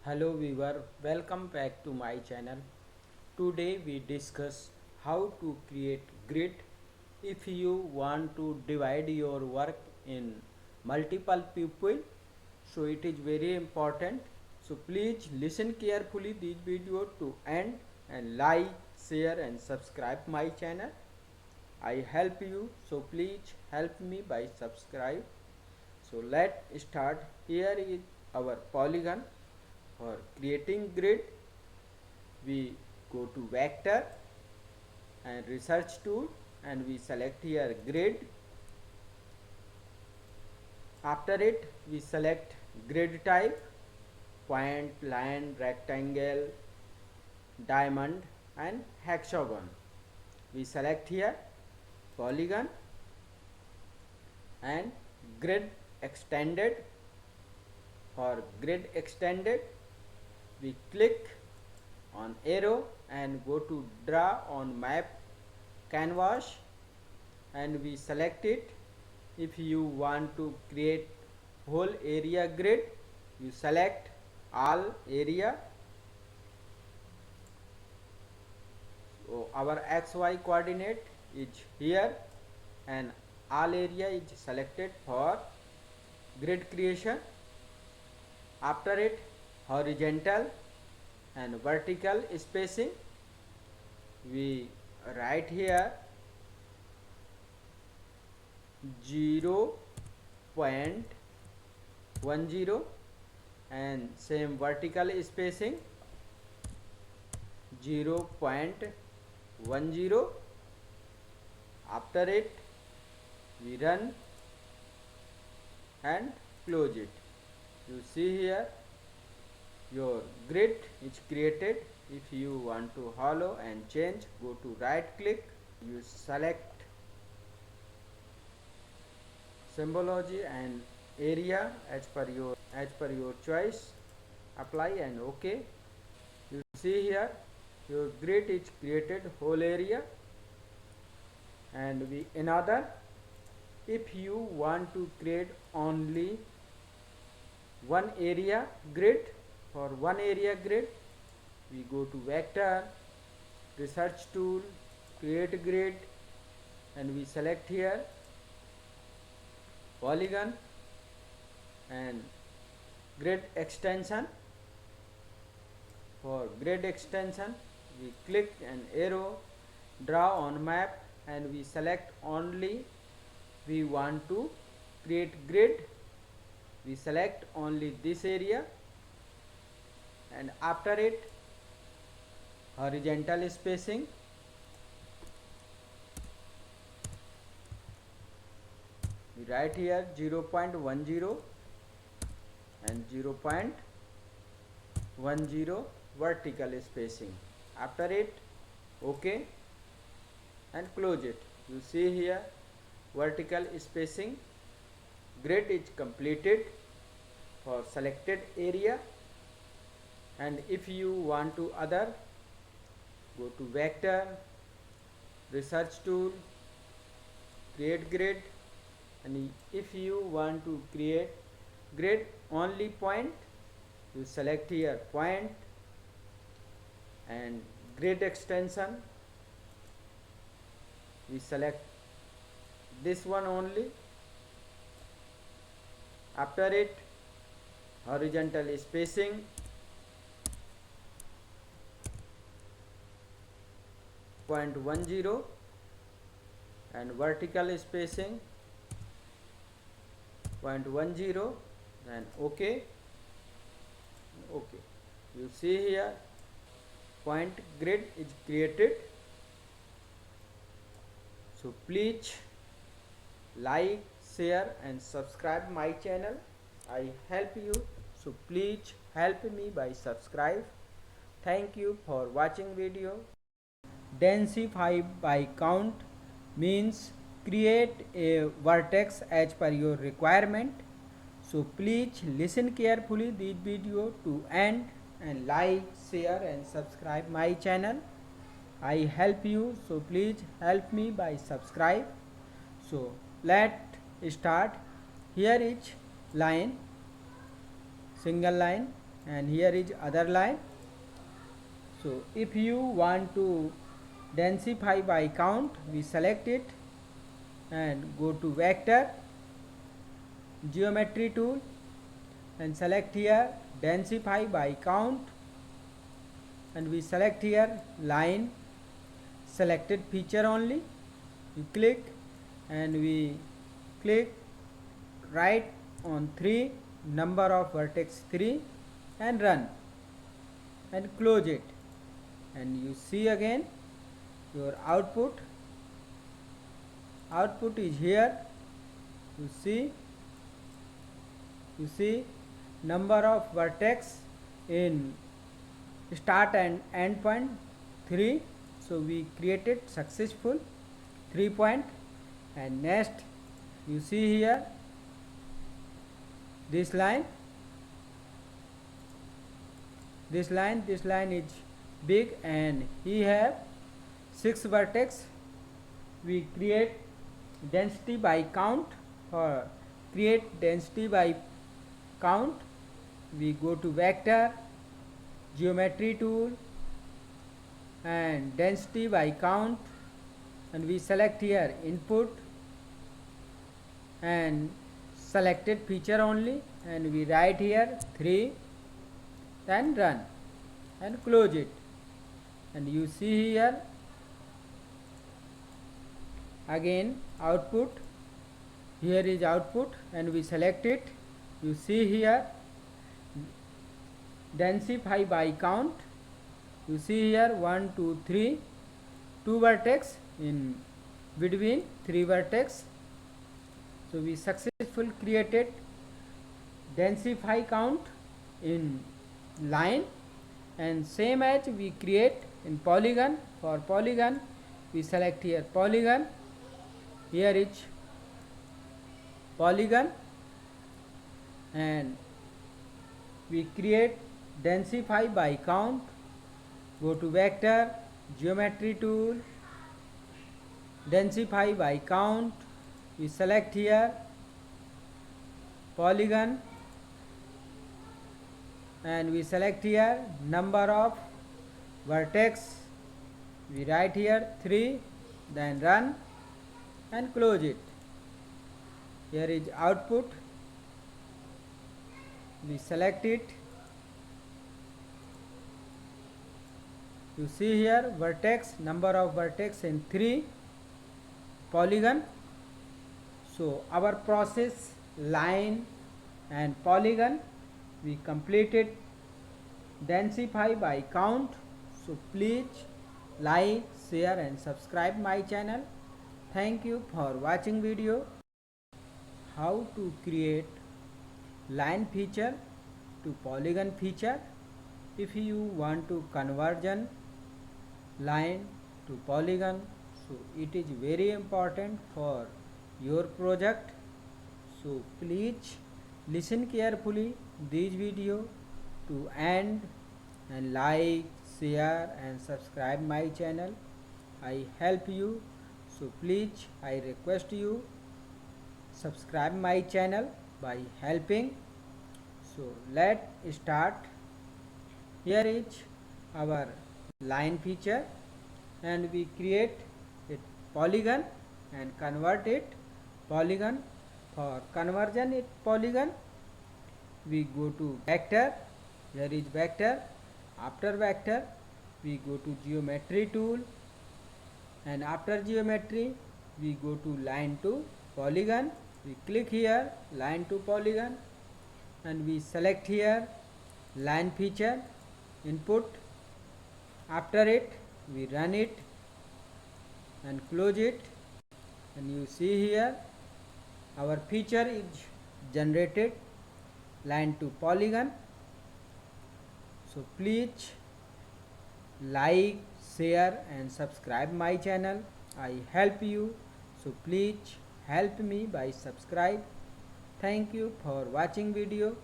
Hello viewer, welcome back to my channel. Today we discuss how to create grid if you want to divide your work in multiple people. So it is very important. So please listen carefully this video to end and like, share and subscribe my channel. I help you, so please help me by subscribe. So let's start. Here is our polygon. For creating grid, we go to vector and research tool and we select here grid. After it, we select grid type, point, line, rectangle, diamond and hexagon. We select here polygon and grid extended. For grid extended, we click on arrow and go to draw on map canvas and we select it. If you want to create whole area grid, you select all area. So our XY coordinate is here and all area is selected for grid creation. After it, horizontal and vertical spacing, we write here 0.10 and same vertical spacing 0.10. After it, we run and close it. You see here your grid is created. If you want to hollow and change, go to right click, you select symbology and area as per your choice, apply and OK. You see here your grid is created whole area. And we another, if you want to create only one area grid, for one area grid, we go to vector, research tool, create grid and we select here polygon and grid extension. For grid extension, we click an arrow, draw on map and we select only we want to create grid. We select only this area and after it, horizontal spacing, we write here 0.10 and 0.10 vertical spacing. After it, OK and close it. You see here vertical spacing grid is completed for selected area. And if you want to other, go to vector, research tool, create grid and if you want to create grid only point, you select here point and grid extension, we select this one only. After it, horizontal spacing 0.10 and vertical spacing 0.10 and OK. You see here point grid is created. So please like, share and subscribe my channel. I help you, so please help me by subscribe. Thank you for watching video. Densify by count means create a vertex as per your requirement. So please listen carefully this video to end and like, share and subscribe my channel. I help you, so please help me by subscribe. So let's start. Here is line, single line and here is other line. So if you want to densify by count, we select it and go to vector, geometry tool, and select here densify by count, and we select here line, selected feature only. We click and we click right on 3, number of vertex 3, and run and close it, and you see again your output is here. You see number of vertex in start and end point 3. So we created successful 3 point. And next you see here this line is big and he have 6 vertex. We create density by count. For create density by count, we go to vector, geometry tool, and density by count, and we select here input and selected feature only, and we write here 3, then run and close it, and you see here again output. Here is output, and we select it. You see here densify by count. You see here 1 2 3, 2 vertex in between 3 vertex. So we successfully created densify count in line, and same as we create in polygon. For polygon, we select here polygon. Here is polygon, and we create densify by count. Go to vector, geometry tool, densify by count. We select here polygon, and we select here number of vertex. We write here 3, then run and close it. Here is output. We select it. You see here vertex, number of vertex in 3 polygon. So our process line and polygon we completed densify by count. So please like, share and subscribe my channel. Thank you for watching video. How to create line feature to polygon feature. If you want to conversion line to polygon, so it is very important for your project. So please listen carefully this video to end, and like, share and subscribe my channel. I help you. So please I request you subscribe my channel by helping. So let's start. Here is our line feature, and we create a polygon and convert it polygon. For conversion it polygon, we go to vector. Here is vector. After vector we go to geometry tool, and after geometry we go to line to polygon. We click here line to polygon, and we select here line feature input. After it we run it and close it, and you see here our feature is generated line to polygon. So please like, share and subscribe my channel. I help you. So please help me by subscribe. Thank you for watching video.